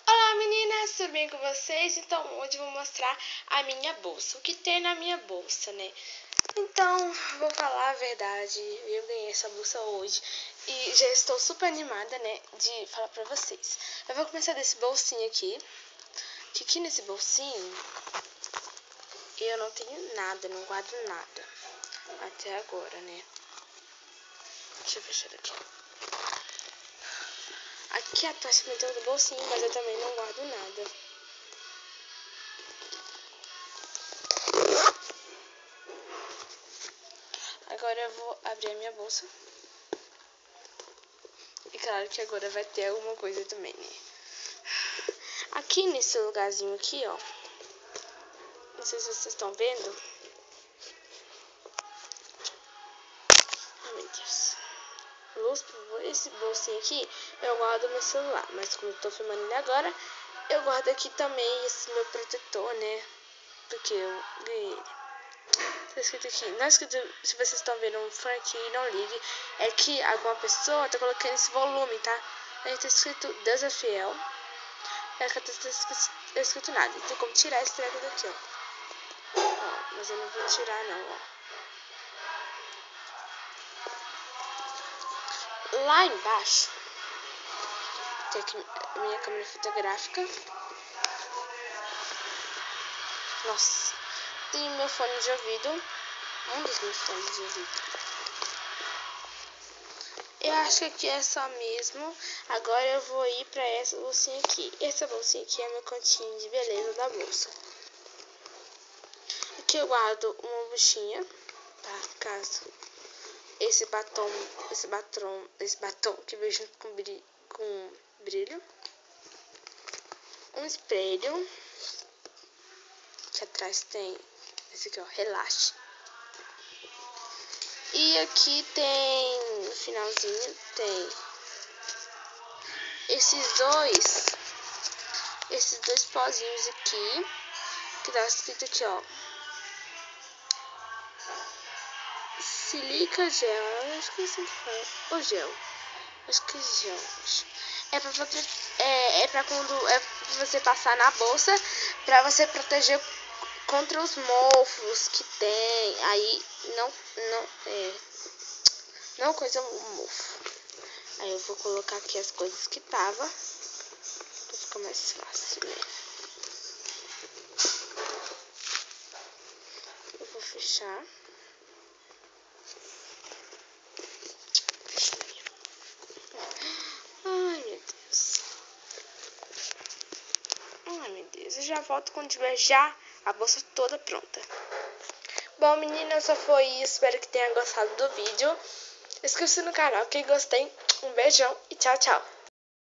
Olá meninas, tudo bem com vocês? Então hoje eu vou mostrar a minha bolsa, o que tem na minha bolsa, né? Então, vou falar a verdade, eu ganhei essa bolsa hoje e já estou super animada, né, de falar pra vocês. Eu vou começar desse bolsinho aqui, que aqui nesse bolsinho eu não tenho nada, não guardo nada até agora, né? Deixa eu fechar aqui. Aqui atrás tem todo o bolsinho, mas eu também não guardo nada. Agora eu vou abrir a minha bolsa. E claro que agora vai ter alguma coisa também, né? Aqui nesse lugarzinho aqui, ó. Não sei se vocês estão vendo. Ai, meu Deus. Esse bolsinho aqui, eu guardo meu celular. Mas como eu tô filmando ele agora, eu guardo aqui também esse meu protetor, né? Porque eu ganhei ele. Tá escrito aqui, não é escrito, se vocês estão vendo um fã aqui, não ligue. É que alguma pessoa tá colocando esse volume, tá? Aí tá escrito Deus é fiel. É que tá escrito nada. Então como tirar esse treco daqui, ó. Ó, mas eu não vou tirar não, ó. Lá embaixo tem aqui a minha câmera fotográfica. Nossa. Tem o meu fone de ouvido. Um dos meus fones de ouvido. Eu acho que aqui é só mesmo. Agora eu vou ir pra essa bolsinha aqui. Essa bolsinha aqui é meu cantinho de beleza da bolsa. Aqui eu guardo uma buchinha, tá? Caso esse batom que veio junto com brilho. Um espelho. Que atrás tem esse aqui, ó, relaxe. E aqui tem, no finalzinho, tem esses dois pozinhos aqui, que tá escrito aqui, ó, silica gel, acho que é assim que fala, ou gel, acho que é gel, é pra você passar na bolsa, pra você proteger contra os mofos que tem, aí não coisa mofo. Aí eu vou colocar aqui as coisas que tava, pra ficar mais fácil, né? Eu vou fechar. Ai, meu Deus. Ai, meu Deus. Eu já volto quando tiver já a bolsa toda pronta. Bom, meninas, só foi isso. Espero que tenha gostado do vídeo. Inscreva-se no canal. Quem gostei, um beijão e tchau, tchau.